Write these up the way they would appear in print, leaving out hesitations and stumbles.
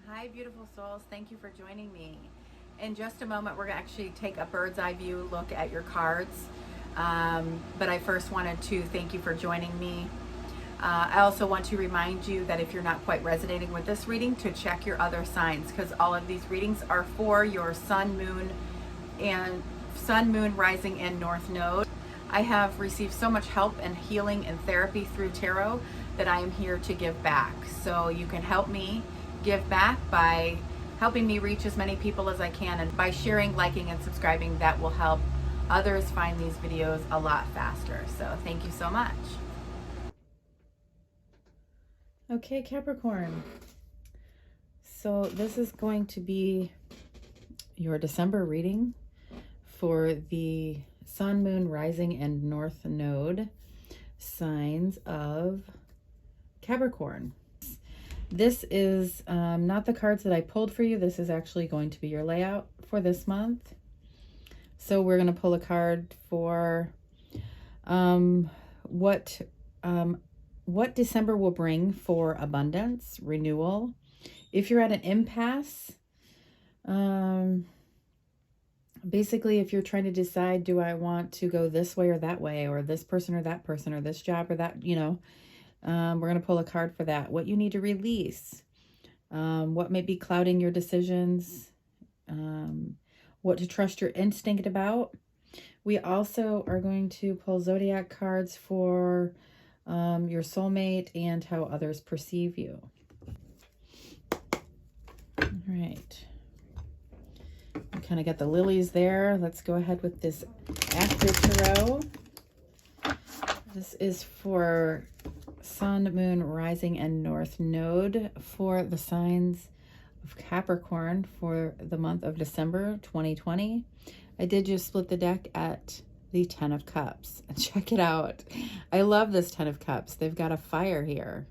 Hi, beautiful souls. Thank you for joining me. In just a moment, we're going to actually take a bird's eye view look at your cards. But I first wanted to thank you for joining me. I also want to remind you that if you're not quite resonating with this reading, to check your other signs, because all of these readings are for your sun, moon, rising, and north node. I have received so much help and healing and therapy through tarot that I am here to give back. So you can help me give back by helping me reach as many people as I can, and by sharing, liking, and subscribing. That will help others find these videos a lot faster. So thank you so much. Okay, Capricorn. So this is going to be your December reading for the sun, moon, rising, and north node signs of Capricorn. This is not the cards that I pulled for you. This is actually going to be your layout for this month. So we're going to pull a card for what December will bring for abundance, renewal. If you're at an impasse, basically, if you're trying to decide, do I want to go this way or that way, or this person or that person, or this job or that, we're going to pull a card for that. What you need to release, what may be clouding your decisions, what to trust your instinct about. We also are going to pull zodiac cards for your soulmate and how others perceive you. All right. We kind of got the lilies there. Let's go ahead with this after tarot. This is for sun, moon, rising, and north node for the signs of Capricorn for the month of December 2020. I did just split the deck at the 10 of Cups. Check it out. I love this 10 of Cups. They've got a fire here.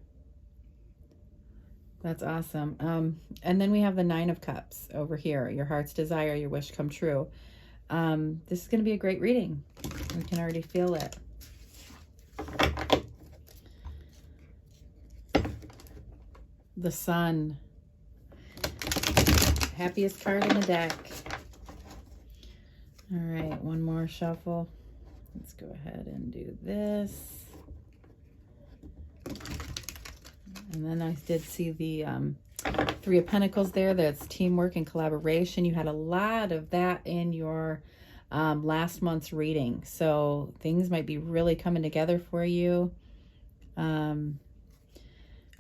That's awesome. And then we have the 9 of Cups over here. Your heart's desire, your wish come true. This is going to be a great reading. We can already feel it. The Sun. Happiest card in the deck. All right, one more shuffle. Let's go ahead and do this. And then I did see the 3 of Pentacles there. That's teamwork and collaboration. You had a lot of that in your last month's reading. So things might be really coming together for you.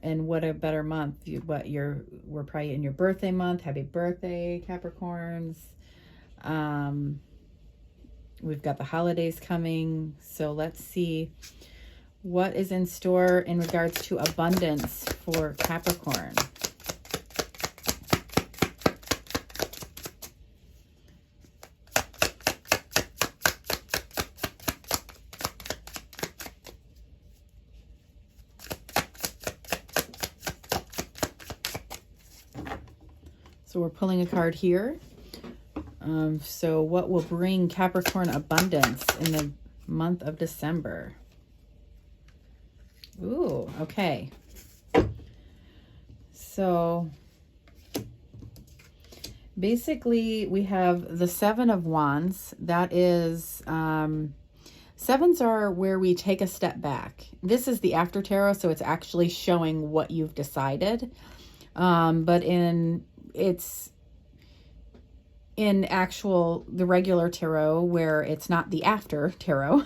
And what a better month. We're probably in your birthday month. Happy birthday, Capricorns. We've got the holidays coming. So let's see what is in store in regards to abundance for Capricorn. So we're pulling a card here. So what will bring Capricorn abundance in the month of December? Ooh, okay. So basically we have the 7 of Wands. That is, sevens are where we take a step back. This is the after tarot, so it's actually showing what you've decided. But it's in the regular tarot, where it's not the after tarot,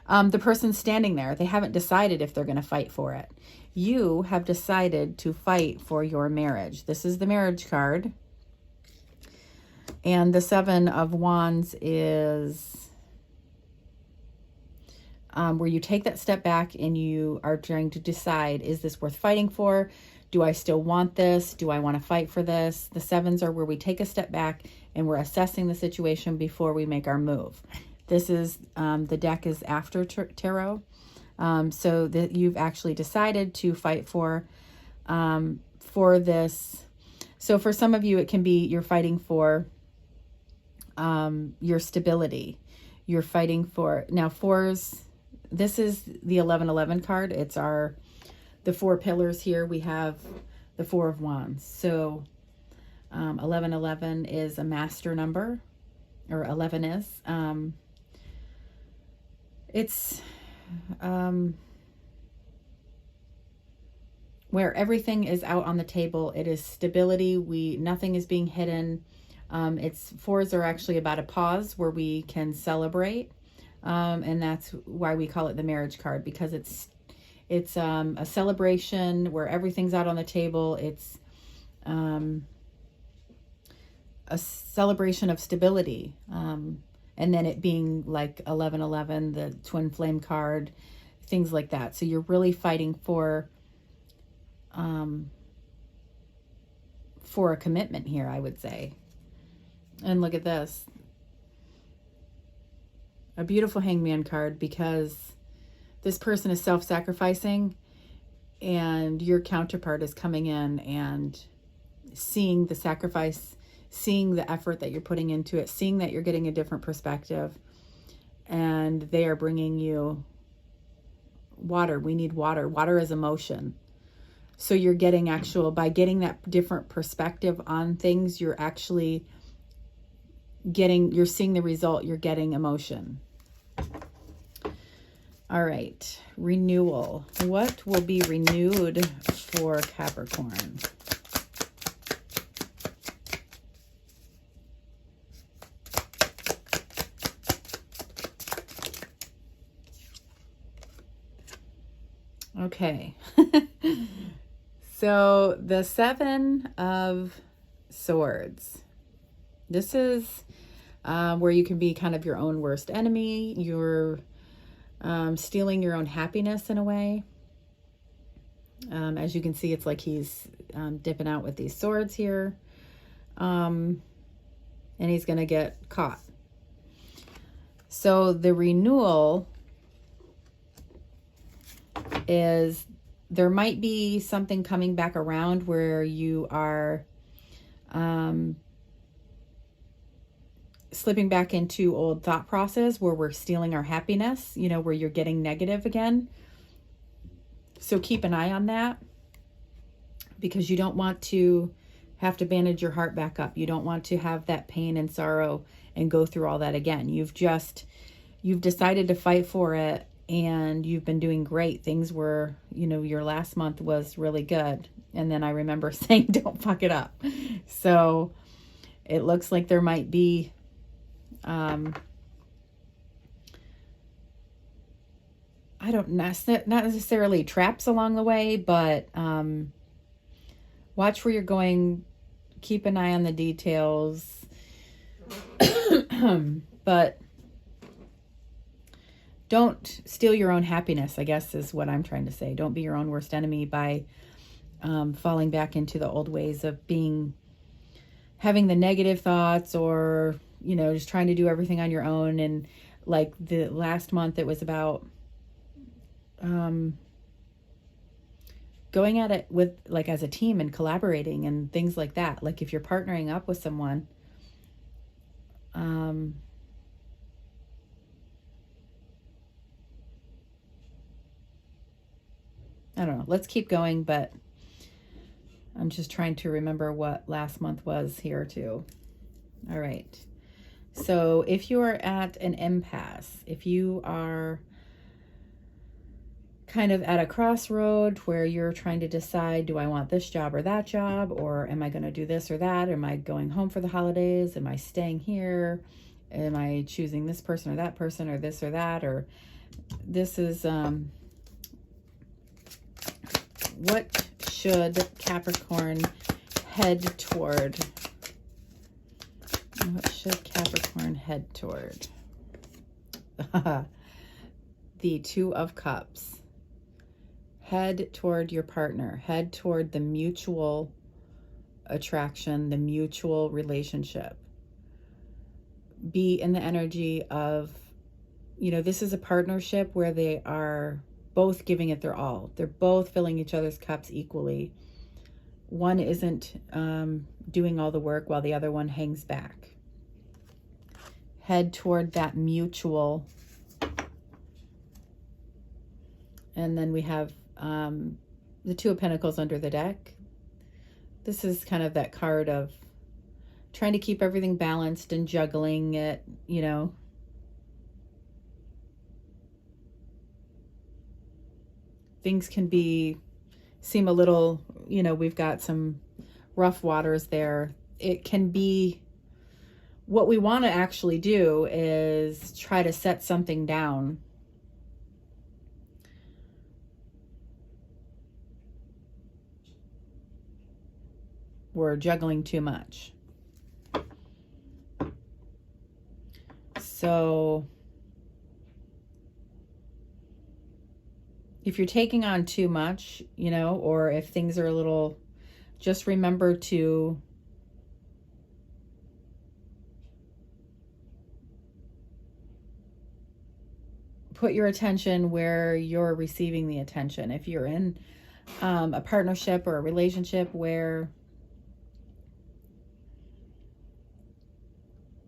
the person's standing there. They haven't decided if they're going to fight for it. You have decided to fight for your marriage. This is the marriage card. And the 7 of Wands is where you take that step back and you are trying to decide, is this worth fighting for? Do I still want this? Do I want to fight for this? The 7s are where we take a step back and we're assessing the situation before we make our move. This is, the deck is after tarot. So that you've actually decided to fight for this. So for some of you, it can be you're fighting for your stability. You're fighting for, now 4s, this is the 1111 card. It's the 4 pillars here. We have the 4 of Wands. So 1111 is a master number, or 11 is. It's where everything is out on the table. It is stability. Nothing is being hidden. It's fours are actually about a pause where we can celebrate. And that's why we call it the marriage card, because it's a celebration where everything's out on the table. It's a celebration of stability. And then it being like 1111, the twin flame card, things like that. So you're really fighting for a commitment here, I would say. And look at this. A beautiful hangman card, because this person is self-sacrificing and your counterpart is coming in and seeing the sacrifice, seeing the effort that you're putting into it, seeing that you're getting a different perspective, and they are bringing you water. We need water. Water is emotion. So you're getting by getting that different perspective on things, you're actually you're seeing the result. You're getting emotion. All right. Renewal. What will be renewed for Capricorn? Okay. So the Seven of Swords. This is where you can be kind of your own worst enemy. You're stealing your own happiness in a way. As you can see, it's like he's dipping out with these swords here. And he's going to get caught. So the renewal is, there might be something coming back around where you are slipping back into old thought process where we're stealing our happiness, where you're getting negative again. So keep an eye on that, because you don't want to have to bandage your heart back up. You don't want to have that pain and sorrow and go through all that again. You've decided to fight for it, and you've been doing great. Things were, your last month was really good. And then I remember saying, don't fuck it up. So it looks like there might be not necessarily traps along the way, but watch where you're going. Keep an eye on the details. But don't steal your own happiness, I guess is what I'm trying to say. Don't be your own worst enemy by falling back into the old ways of having the negative thoughts, or just trying to do everything on your own. And like the last month, it was about going at it with as a team and collaborating and things like that. Like if you're partnering up with someone, I don't know. Let's keep going, but I'm just trying to remember what last month was here too. All right. So if you are at an impasse, if you are kind of at a crossroad where you're trying to decide, do I want this job or that job? Or am I going to do this or that? Am I going home for the holidays? Am I staying here? Am I choosing this person or that person, or this or that? Or this is, what should Capricorn head toward? What should Capricorn head toward? The Two of Cups. Head toward your partner. Head toward the mutual attraction, the mutual relationship. Be in the energy of, this is a partnership where they are both giving it their all. They're both filling each other's cups equally. One isn't doing all the work while the other one hangs back. Head toward that mutual. And then we have the Two of Pentacles under the deck. This is kind of that card of trying to keep everything balanced and juggling it, you know. Things can seem a little, you know, we've got some rough waters there. It can be, what we want to actually do is try to set something down. We're juggling too much. So if you're taking on too much, you know, or if things are a little, just remember to put your attention where you're receiving the attention. If you're in a partnership or a relationship where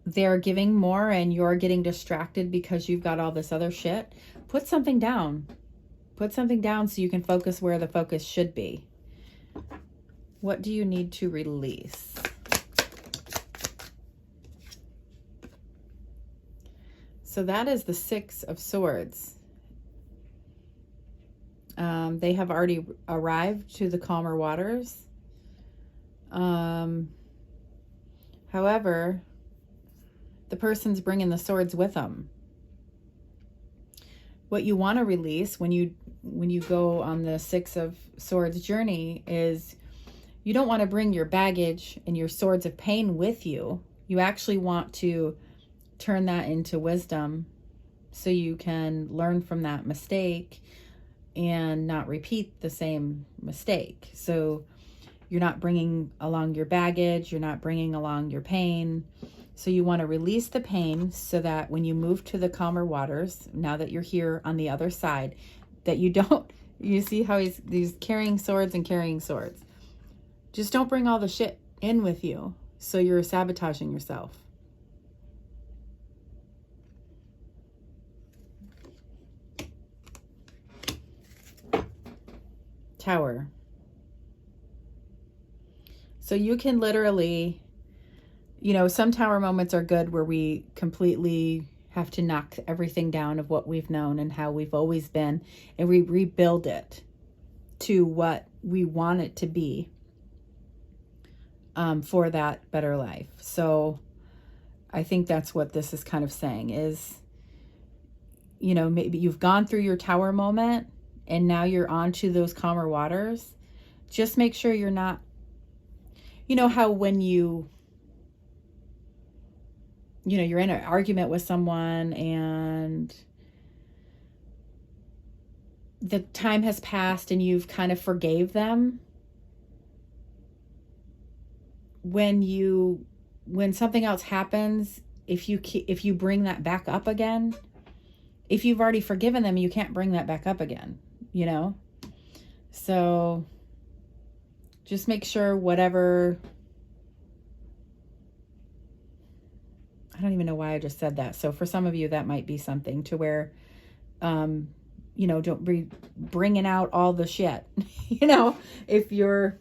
they're giving more and you're getting distracted because you've got all this other shit, put something down. Put something down so you can focus where the focus should be. What do you need to release? So that is the Six of Swords. They have already arrived to the calmer waters. However, the person's bringing the swords with them. What you want to release when you go on the Six of Swords journey is you don't want to bring your baggage and your swords of pain with you. You actually want to turn that into wisdom so you can learn from that mistake and not repeat the same mistake. So you're not bringing along your baggage, you're not bringing along your pain. So you want to release the pain so that when you move to the calmer waters, now that you're here on the other side, that you don't, you see how he's carrying swords and carrying swords. Just don't bring all the shit in with you. So you're sabotaging yourself. Tower. So you can literally, you know, some tower moments are good where we completely have to knock everything down of what we've known and how we've always been, and we rebuild it to what we want it to be for that better life. So I think that's what this is kind of saying is, you know, maybe you've gone through your tower moment and now you're on to those calmer waters. Just make sure you're not, you know how when you know, you're in an argument with someone and the time has passed and you've kind of forgave them. When something else happens, if you bring that back up again, if you've already forgiven them, you can't bring that back up again, you know? So just make sure whatever, I don't even know why I just said that. So for some of you, that might be something to where, you know, don't be bringing out all the shit, you know, if you're,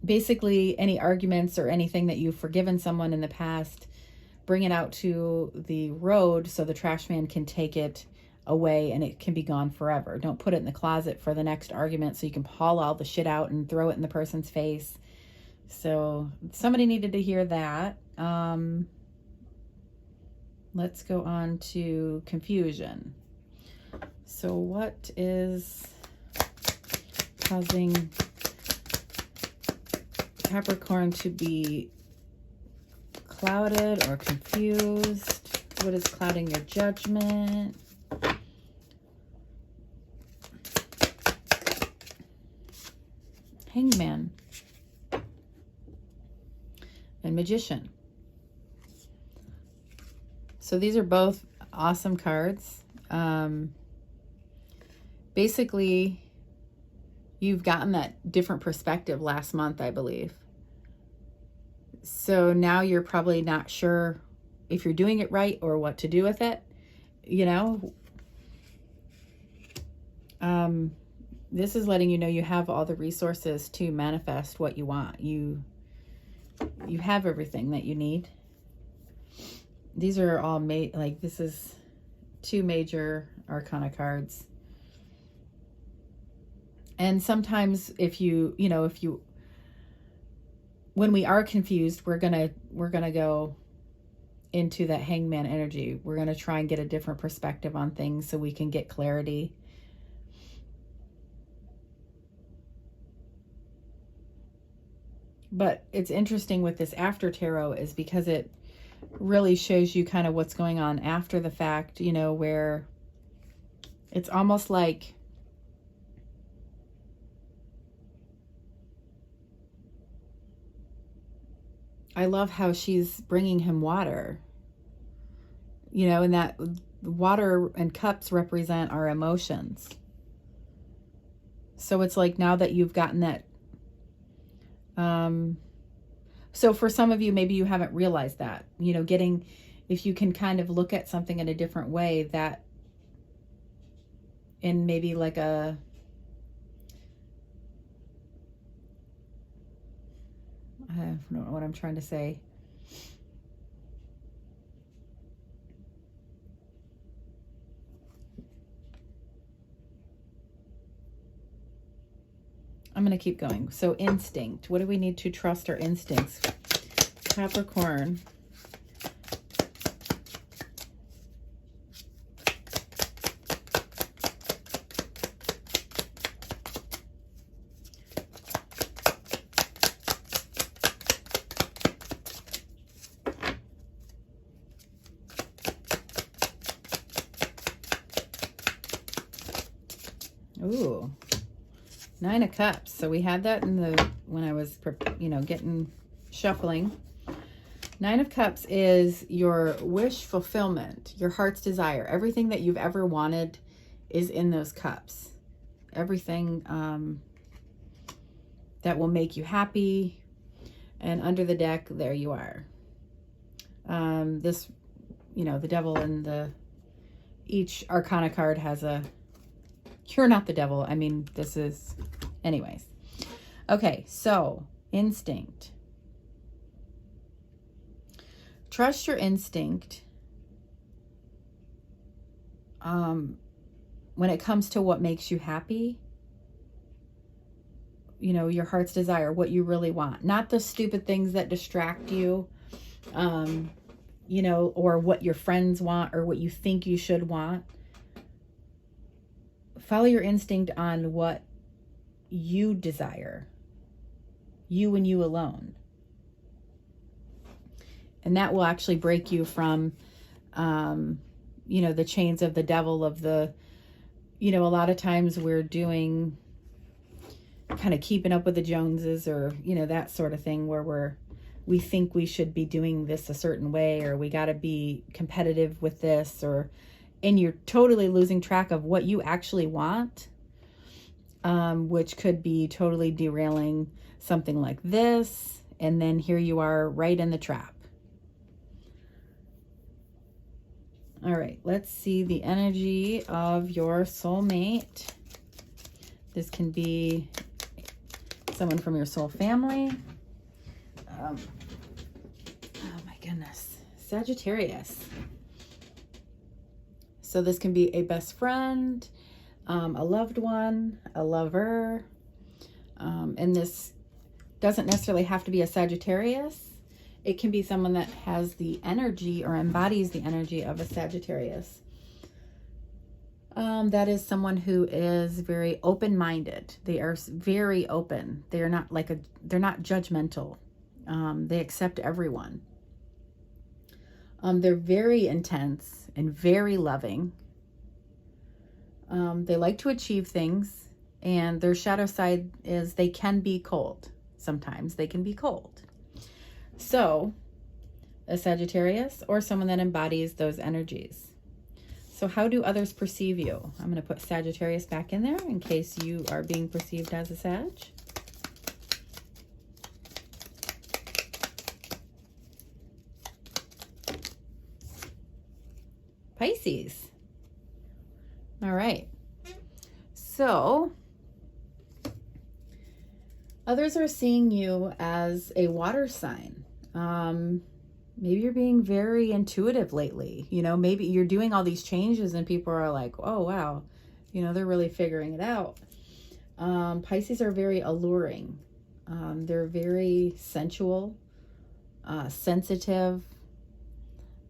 basically any arguments or anything that you've forgiven someone in the past, bring it out to the road so the trash man can take it away and it can be gone forever. Don't put it in the closet for the next argument so you can haul all the shit out and throw it in the person's face. So somebody needed to hear that. Let's go on to confusion. So what is causing Capricorn to be clouded or confused? What is clouding your judgment? Hangman and Magician. So these are both awesome cards. Basically, you've gotten that different perspective last month, I believe. So now you're probably not sure if you're doing it right or what to do with it, you know. This is letting you know you have all the resources to manifest what you want. You have everything that you need. These are all like this is 2 major arcana cards. And sometimes if you when we are confused, we're going to go into that hangman energy. We're going to try and get a different perspective on things so we can get clarity. But it's interesting with this after tarot is because it really shows you kind of what's going on after the fact, where it's almost like I love how she's bringing him water, and that water and cups represent our emotions. So it's like now that you've gotten that, so for some of you, maybe you haven't realized that, if you can kind of look at something in a different way, that in maybe like I don't know what I'm trying to say. I'm going to keep going. So instinct. What do we need to trust our instincts? Capricorn. Ooh. 9 of Cups. So we had that when I was, getting shuffling. 9 of Cups is your wish fulfillment, your heart's desire. Everything that you've ever wanted is in those cups. Everything that will make you happy. And under the deck, there you are. This, the devil and each arcana card has a, you're not the devil. I mean, this is, anyways. Okay, so instinct. Trust your instinct when it comes to what makes you happy. Your heart's desire, what you really want. Not the stupid things that distract you, or what your friends want or what you think you should want. Follow your instinct on what you desire. You and you alone. And that will actually break you from, the chains of the devil of a lot of times we're doing kind of keeping up with the Joneses or, that sort of thing where we think we should be doing this a certain way, or we got to be competitive with this, and you're totally losing track of what you actually want, which could be totally derailing something like this. And then here you are right in the trap. All right, let's see the energy of your soulmate. This can be someone from your soul family. Oh my goodness. Sagittarius. So this can be a best friend, a loved one, a lover. And this doesn't necessarily have to be a Sagittarius. It can be someone that has the energy or embodies the energy of a Sagittarius. That is someone who is very open-minded. They are very open. They are not they're not judgmental. They accept everyone. They're very intense and very loving. They like to achieve things, and their shadow side is they can be cold. Sometimes they can be cold. So, a Sagittarius or someone that embodies those energies. So how do others perceive you? I'm going to put Sagittarius back in there in case you are being perceived as a Sag. Pisces. All right. So Others are seeing you as a water sign. Maybe you're being very intuitive lately. You know, maybe you're doing all these changes and people are like, oh, wow, you know, they're really figuring it out. Pisces are very alluring. They're very sensual, sensitive,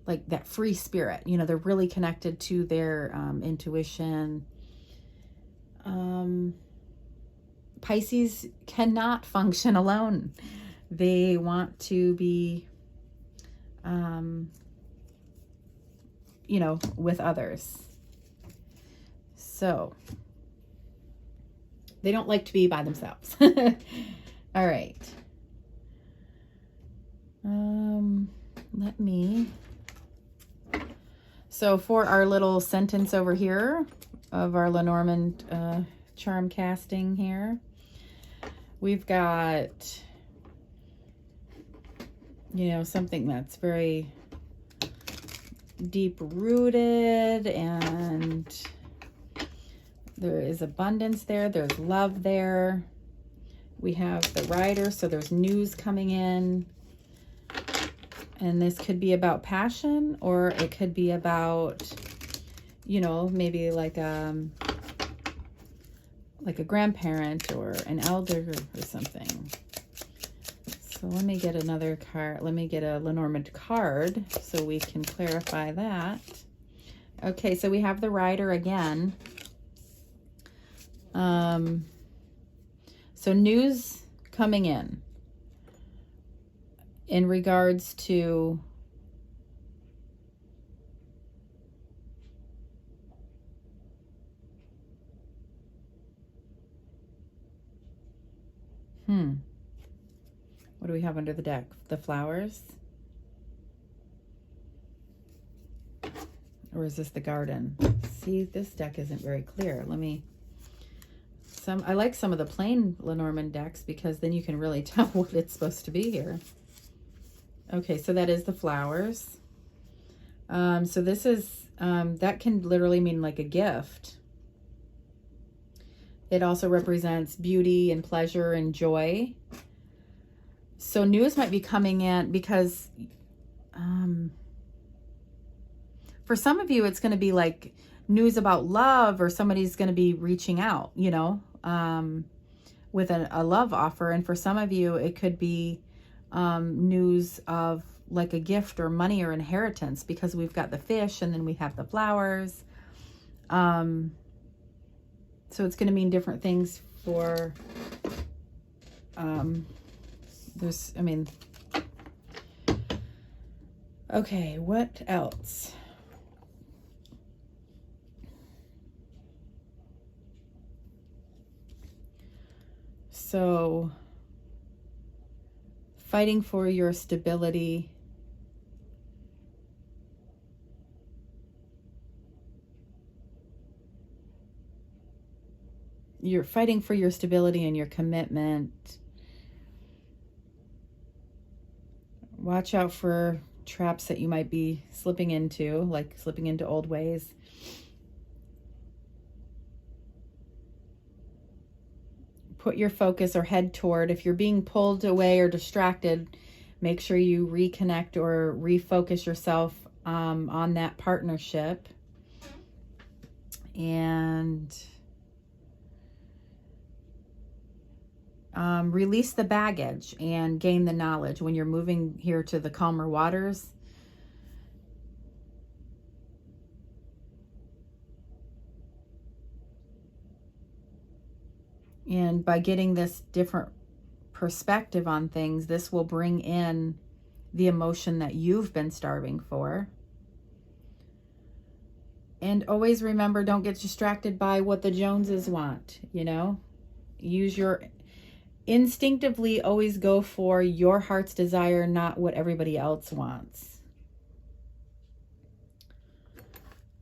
like that free spirit. You know, they're really connected to their intuition. Pisces cannot function alone. They want to be, you know, with others. So they don't like to be by themselves. All right. Let me. So for our little sentence over here of our Lenormand charm casting here, we've got, you know, something that's very deep rooted, and there is abundance there. There's love there. We have the Rider, so there's news coming in. And this could be about passion, or it could be about, you know, maybe like a grandparent or an elder or something. So let me get another card. Let me get a Lenormand card so we can clarify that. Okay, so we have the Rider again. So news coming in regards to what do we have under the deck? The Flowers? Or is this the Garden? See, this deck isn't very clear. Let me... I like some of the plain Lenormand decks because then you can really tell what it's supposed to be here. Okay, so that is the Flowers. So this is, that can literally mean like a gift. It also represents beauty and pleasure and joy. So news might be coming in because for some of you, it's going to be like news about love, or somebody's going to be reaching out, you know, with a love offer. And for some of you, it could be news of like a gift or money or inheritance, because we've got the Fish and then we have the Flowers. So it's going to mean different things for, okay, what else? So fighting for your stability. You're fighting for your stability and your commitment. Watch out for traps that you might be slipping into, like slipping into old ways. Put your focus or head toward, if you're being pulled away or distracted, make sure you reconnect or refocus yourself on that partnership. And release the baggage and gain the knowledge when you're moving here to the calmer waters. And by getting this different perspective on things, this will bring in the emotion that you've been starving for. And always remember, don't get distracted by what the Joneses want, you know? Instinctively always go for your heart's desire, not what everybody else wants.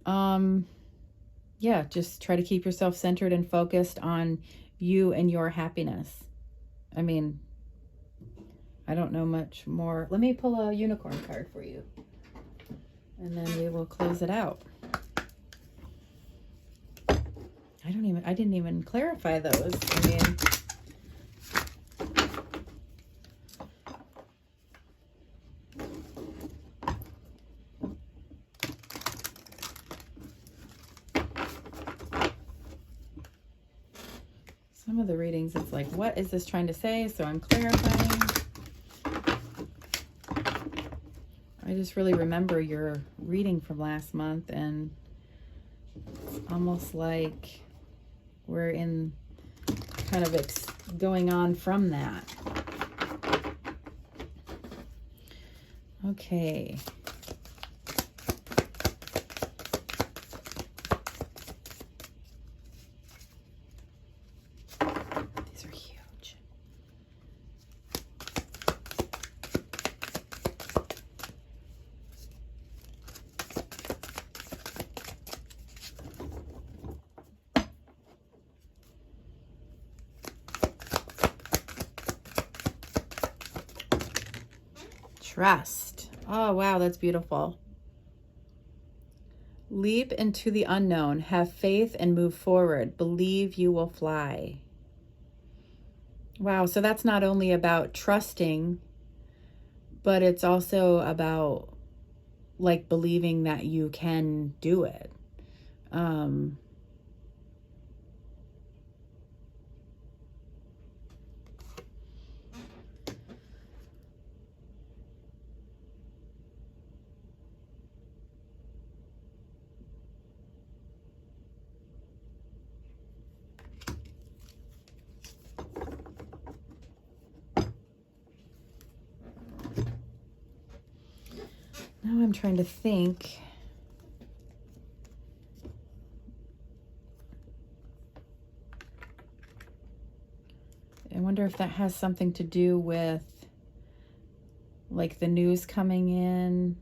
Yeah, just try to keep yourself centered and focused on you and your happiness. I mean, I don't know much more. Let me pull a unicorn card for you, and then we will close it out. I didn't even clarify those. I mean, Some of the readings, it's like, what is this trying to say? So I'm clarifying. I just really remember your reading from last month, and almost like we're in kind of going on from that. Okay. These are huge. Trust. Oh, wow, that's beautiful. Leap into the unknown. Have faith and move forward. Believe you will fly. Wow, so that's not only about trusting, but it's also about like believing that you can do it. Now I'm trying to think. I wonder if that has something to do with like the news coming in.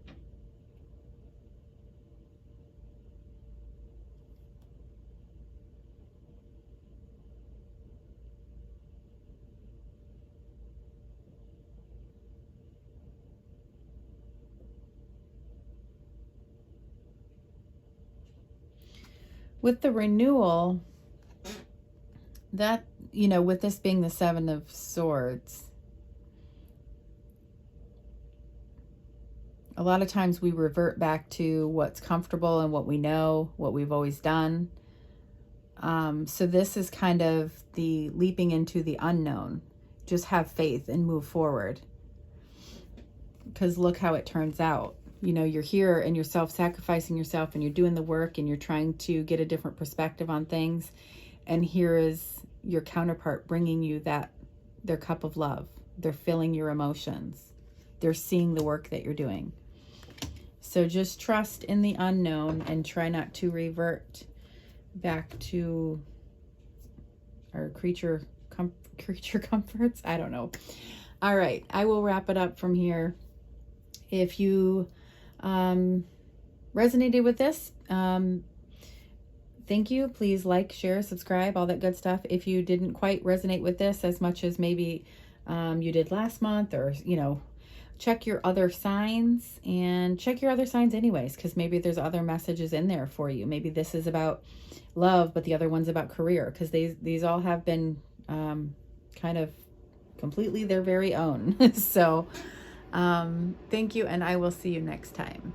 With the renewal, that, you know, with this being the Seven of Swords, a lot of times we revert back to what's comfortable and what we know, what we've always done. So this is kind of the leaping into the unknown. Just have faith and move forward. Because look how it turns out. You know, you're here and you're self-sacrificing yourself and you're doing the work and you're trying to get a different perspective on things. And here is your counterpart bringing you their cup of love. They're filling your emotions. They're seeing the work that you're doing. So just trust in the unknown and try not to revert back to our creature comforts. I don't know. All right, I will wrap it up from here. If you resonated with this, thank you. Please like, share, subscribe, all that good stuff. If you didn't quite resonate with this as much as maybe you did last month, or, you know, check your other signs, and check your other signs anyways, because maybe there's other messages in there for you. Maybe this is about love, but the other one's about career, because these all have been kind of completely their very own. So thank you, and I will see you next time.